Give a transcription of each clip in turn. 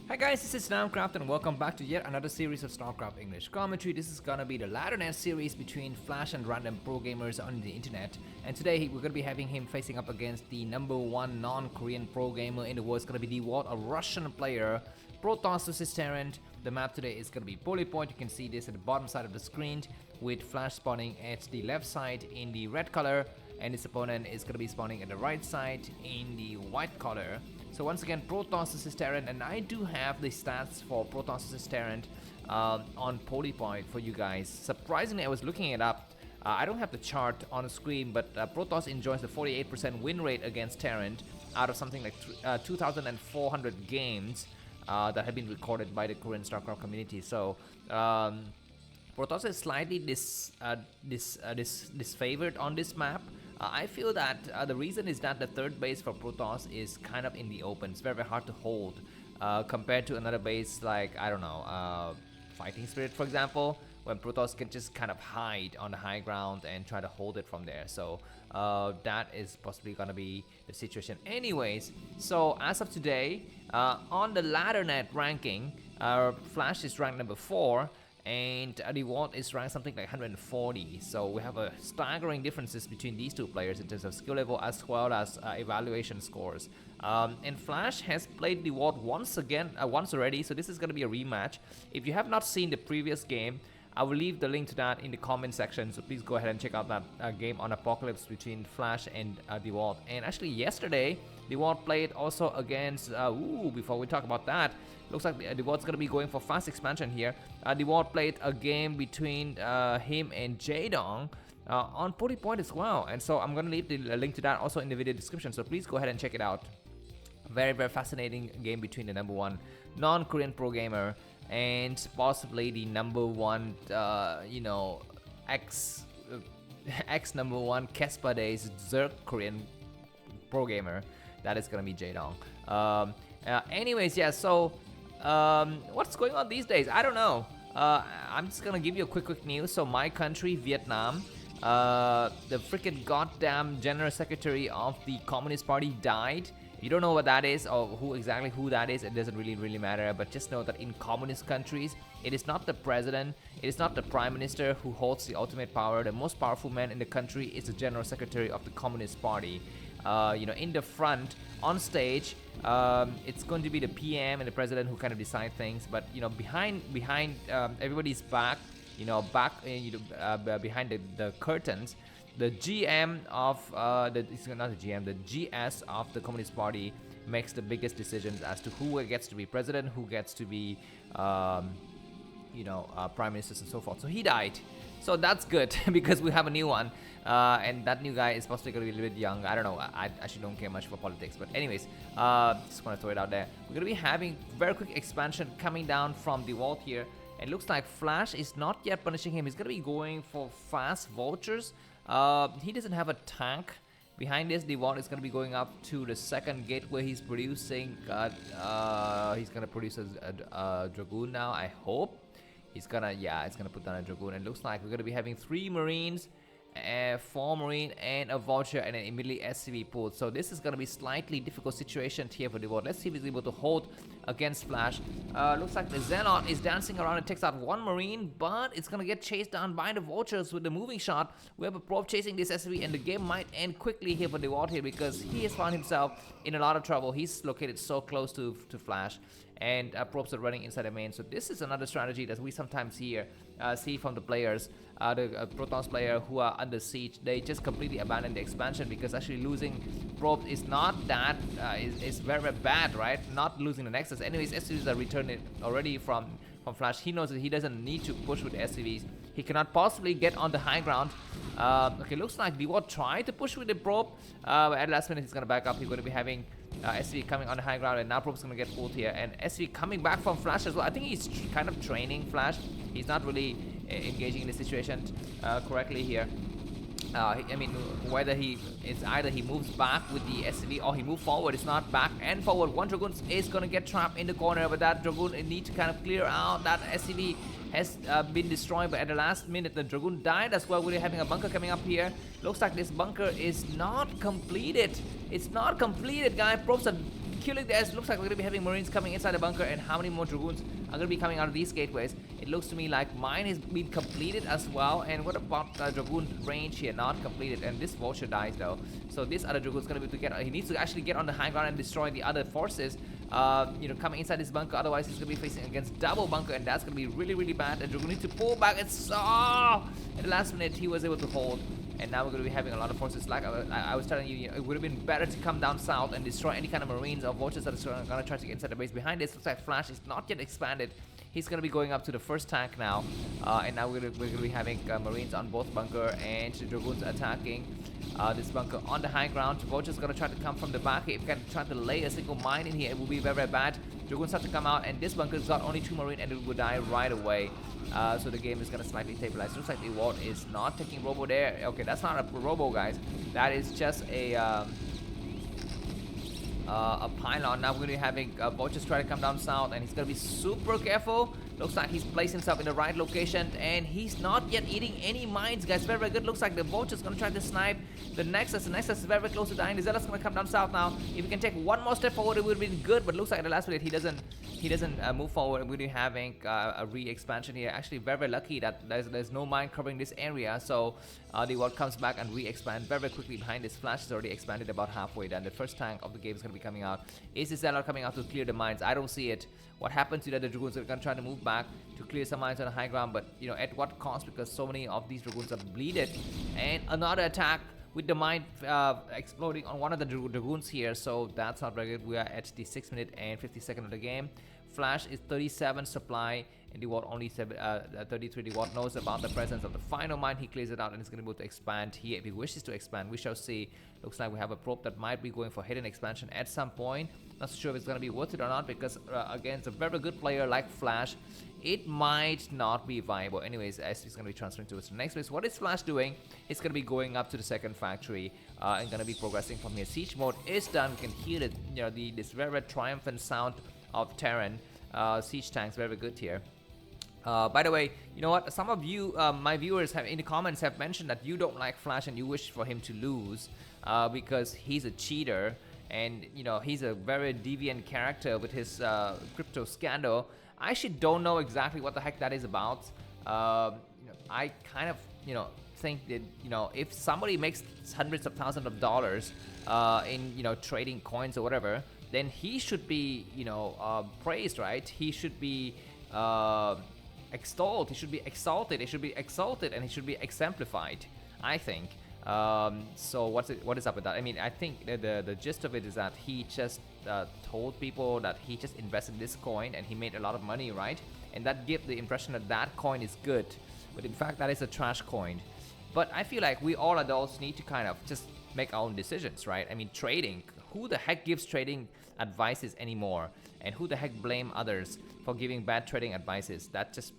Hi guys, this is Namcraft and welcome back to yet another series of Starcraft English commentary. This is gonna be the Laddernet series between Flash and random pro gamers on the internet. And today we're gonna be having him facing up against the #1 non-Korean pro gamer in the world. It's gonna be Dewalt, a Russian player. Protoss versus Terran. The map today is gonna be Polypoid. You can see this at the bottom side of the screen with Flash spawning at the left side in the red color, and his opponent is gonna be spawning at the right side in the white color. So once again, Protoss versus Terran, and I do have the stats for Protoss versus Terran on Polypoid for you guys. Surprisingly, I was looking it up. I don't have the chart on the screen, but Protoss enjoys a 48% win rate against Terran out of something like 2,400 games that have been recorded by the Korean Starcraft community. So Protoss is slightly disfavored on this map. I feel that the reason is that the third base for Protoss is kind of in the open. It's very, very hard to hold compared to another base like, I don't know, Fighting Spirit, for example, when Protoss can just kind of hide on the high ground and try to hold it from there. So that is possibly going to be the situation. Anyways, so as of today, on the Laddernet ranking, Flash is ranked number 4. And Dewalt is ranked something like 140. So we have a staggering differences between these two players in terms of skill level as well as evaluation scores. And Flash has played Dewalt once already, so this is going to be a rematch. If you have not seen the previous game, I will leave the link to that in the comment section, so please go ahead and check out that game on Apocalypse between Flash and Dewalt. And actually yesterday, Dewalt played also against, before we talk about that, looks like Dewalt's gonna be going for fast expansion here. Dewalt played a game between him and Jaedong on Polypoid as well. And so I'm gonna leave the link to that also in the video description, so please go ahead and check it out. Very, very fascinating game between the #1 non-Korean pro gamer and possibly the #1, ex #1 Kespa Days Zerg Korean pro gamer. That is gonna be Jaedong. Anyways, yeah. So what's going on these days? I don't know. I'm just gonna give you a quick news. So my country, Vietnam, the freaking goddamn general secretary of the Communist Party died. If you don't know what that is or who that is, it doesn't really matter, but just know that in communist countries, it is not the president, it is not the prime minister who holds the ultimate power. The most powerful man in the country is the general secretary of the Communist Party. In the front, on stage, it's going to be the PM and the president who kind of decide things, but behind everybody's back, behind the curtains, the GM of the GS of the Communist Party makes the biggest decisions as to who gets to be president, who gets to be prime ministers and so forth. So he died, so that's good because we have a new one, and that new guy is possibly going to be a little bit young. I don't know, I actually don't care much for politics, but anyways, just want to throw it out there. We're going to be having very quick expansion coming down from Dewalt here. It looks like Flash is not yet punishing him. He's going to be going for fast vultures. He doesn't have a tank. Behind this, Dewalt is going to be going up to the second gate where he's producing. He's going to produce a Dragoon now, I hope. It's gonna put down a Dragoon. It looks like we're going to be having 3 Marines, 4 Marine, and a Vulture, and then immediately SCV pulled. So this is going to be slightly difficult situation here for Dewalt. Let's see if he's able to hold against Flash. Looks like the Zelle is dancing around and takes out 1 Marine, but it's going to get chased down by the Vultures with the moving shot. We have a probe chasing this SCV, and the game might end quickly here for Dewalt here because he has found himself in a lot of trouble. He's located so close to Flash, and probes are running inside the main. So this is another strategy that we sometimes see from the players, the Protoss player who are under siege. They just completely abandon the expansion because actually losing probes is not that is very, very bad, right? Not losing the Nexus. Anyways, SCVs are returned already from Flash. He knows that he doesn't need to push with SCVs. He cannot possibly get on the high ground. Okay, looks like Dewalt tried to push with the probe, but at last minute he's gonna back up. He's gonna be having SV coming on the high ground, and now probe's gonna get pulled here, and SV coming back from Flash as well. I think he's kind of training Flash. He's not really engaging in the situation correctly here. I mean, whether it's either he moves back with the SCV or he moves forward. It's not back and forward. 1 Dragoon is gonna get trapped in the corner, but that Dragoon needs to kind of clear out. That SCV has been destroyed, but at the last minute the Dragoon died as well. We're having a bunker coming up here. Looks like this bunker is not completed. It's not completed, guys. Probes are killing this. Looks like we're gonna be having Marines coming inside the bunker, and how many more Dragoons are gonna be coming out of these gateways? It looks to me like mine has been completed as well. And what about Dragoon range here? Not completed, and this vulture dies though. So this other Dragoon's gonna be to get. He needs to actually get on the high ground and destroy the other forces. You know, coming inside this bunker. Otherwise, he's gonna be facing against double bunker, and that's gonna be really bad. And Dragoon needs to pull back. It's at the last minute he was able to hold. And now we're going to be having a lot of forces. Like I was telling you, it would have been better to come down south and destroy any kind of Marines or vultures that are going to try to get inside the base. Behind this, looks like Flash is not yet expanded. He's going to be going up to the first tank now. And now we're going to be having Marines on both bunker and Dragoons attacking this bunker on the high ground. Vulture's going to try to come from the back. If you can try to lay a single mine in here, it will be very bad. Dragoons have to come out, and this bunker's got only 2 Marine, and it will die right away. So the game is gonna slightly stabilize. Looks like the Dewalt is not taking Robo there. Okay, that's not a Robo, guys. That is just a pylon. Now we're gonna be having Vultures try to come down south, and he's gonna be super careful. Looks like he's placed himself in the right location, and he's not yet eating any mines, guys. Very good. Looks like the Vulture's gonna try to snipe the Nexus. The Nexus is very close to dying. The Zelle's gonna come down south now. If he can take one more step forward, it would have been good. But looks like at the last minute he doesn't move forward. We're gonna be having a re-expansion here. Actually, very lucky that there's no mine covering this area. So the world comes back and re-expand very quickly behind this. Flash is already expanded about halfway done. The first tank of the game is gonna be coming out. Is the Zelle coming out to clear the mines? I don't see it. What happens to the other Dragoons? They're gonna try to move back to clear some mines on the high ground, but you know, at what cost? Because so many of these Dragoons are bleeded. And another attack with the mine exploding on one of the Dragoons here. So that's not very good. We are at the 6 minute and 50 second of the game. Flash is 37 supply, and Dewalt only 33. Dewalt knows about the presence of the final mine. He clears it out, and he's going to be able to expand here. If he wishes to expand, we shall see. Looks like we have a probe that might be going for hidden expansion at some point. Not so sure if it's going to be worth it or not, because against a very good player like Flash, it might not be viable. Anyways, as he's going to be transferring to the next place. What is Flash doing? It's going to be going up to the second factory and going to be progressing from here. Siege mode is done. You can hear it, you know, this very triumphant sound of Terran. Siege tanks, very good here. By the way, you know what? Some of you, my viewers, have in the comments have mentioned that you don't like Flash and you wish for him to lose because he's a cheater, and you know, he's a very deviant character with his crypto scandal. I actually don't know exactly what the heck that is about. You know, I kind of, you know, think that, you know, if somebody makes hundreds of thousands of dollars in, you know, trading coins or whatever, then he should be, you know, praised, right? He should be extolled. He should be exalted. He should be exalted, and he should be exemplified, I think. So what is up with that? I mean, I think the gist of it is that he just told people that he just invested in this coin and he made a lot of money, right? And that gives the impression that that coin is good, but in fact that is a trash coin. But I feel like we all adults need to kind of just make our own decisions, right? I mean, trading, who the heck gives trading advices anymore? And who the heck blame others for giving bad trading advices? That's just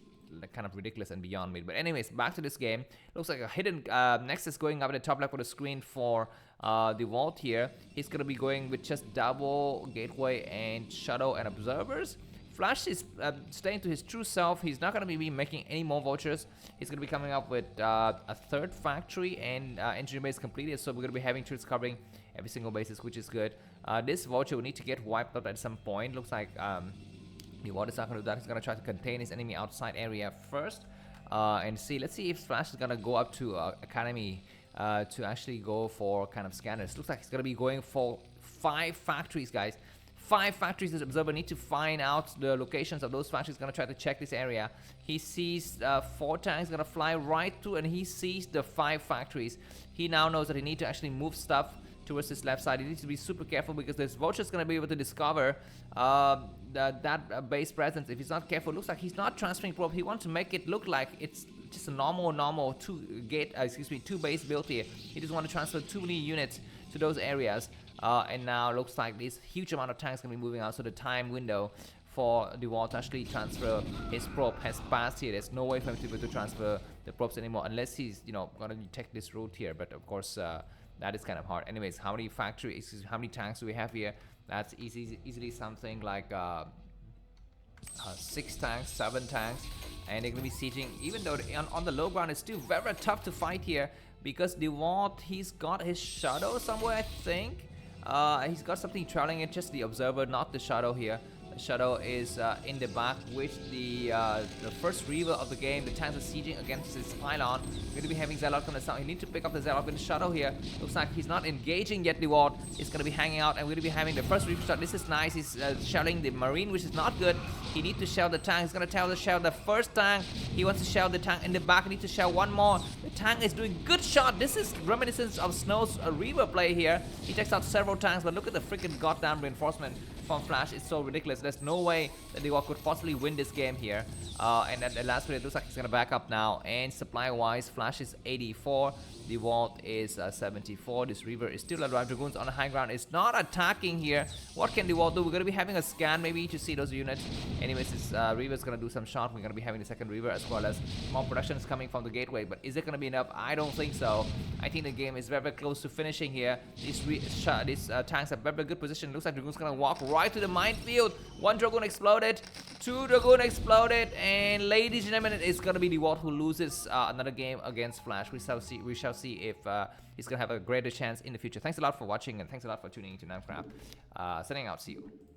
kind of ridiculous and beyond me. But anyways, back to this game. Looks like a hidden Nexus going up at the top left of the screen for the Dewalt here. He's going to be going with just double gateway and shadow and observers. Flash is staying to his true self. He's not going to be making any more vultures. He's going to be coming up with a third factory and engineering base completed. So we're going to be having troops covering every single basis, which is good. This vulture will need to get wiped out at some point. Looks like Dewalt is not going to do that. He's going to try to contain his enemy outside area first. And see, let's see if Flash is going to go up to Academy to actually go for kind of scanners. Looks like he's going to be going for 5 factories, guys. 5 factories. This observer need to find out the locations of those factories. Gonna try to check this area. He sees 4 tanks gonna fly right through, and he sees the 5 factories. He now knows that he need to actually move stuff towards this left side. He needs to be super careful because this vulture is gonna be able to discover that base presence. If he's not careful, looks like he's not transferring probe. He wants to make it look like it's just a normal 2 base build here. He just want to transfer too many units to those areas. And now looks like this huge amount of tanks gonna be moving out, so the time window for Dewalt to actually transfer his probe has passed here. There's no way for him to be able to transfer the probes anymore unless he's, you know, gonna take this route here. But of course, that is kind of hard. Anyways, how many tanks do we have here? That's easily something like 6 tanks, 7 tanks, and they're gonna be sieging. Even though on the low ground, it's still very tough to fight here because Dewalt, he's got his shadow somewhere, I think. He's got something trailing it, just the observer, not the shadow here. The shadow is in the back with the first reaver of the game. The tanks are sieging against his pylon. We're going to be having Zelle on the south. You need to pick up the Zelle with the shadow here. Looks like he's not engaging yet. Dewalt is going to be hanging out, and we're going to be having the first reaver shot. This is nice. He's shelling the marine, which is not good. He needs to shell the tank. He's going to tell the shell the first tank. He wants to shell the tank in the back. He needs to shell one more. The tank is doing good shot. This is reminiscence of Snow's reaver play here. He takes out several tanks, but look at the freaking goddamn reinforcement from Flash. It's so ridiculous. There's no way that Dewalt could possibly win this game here. And at the last minute, it looks like he's gonna back up now. And supply-wise, Flash is 84. Dewalt is 74. This Reaver is still alive. Dragoons on the high ground is not attacking here. What can Dewalt do? We're gonna be having a scan maybe to see those units. Anyways, this Reaver's gonna do some shot. We're gonna be having the second Reaver as well as more production is coming from the gateway. But is it gonna be enough? I don't think so. I think the game is very, very close to finishing here. These tanks have very, very good position. Looks like Dragoon's gonna walk right to the minefield. One Dragoon exploded, two Dragoon exploded, and ladies and gentlemen, it's gonna be Dewalt who loses another game against Flash. We shall see. We shall see if he's gonna have a greater chance in the future. Thanks a lot for watching, and thanks a lot for tuning into Namcraft. Signing out. See you.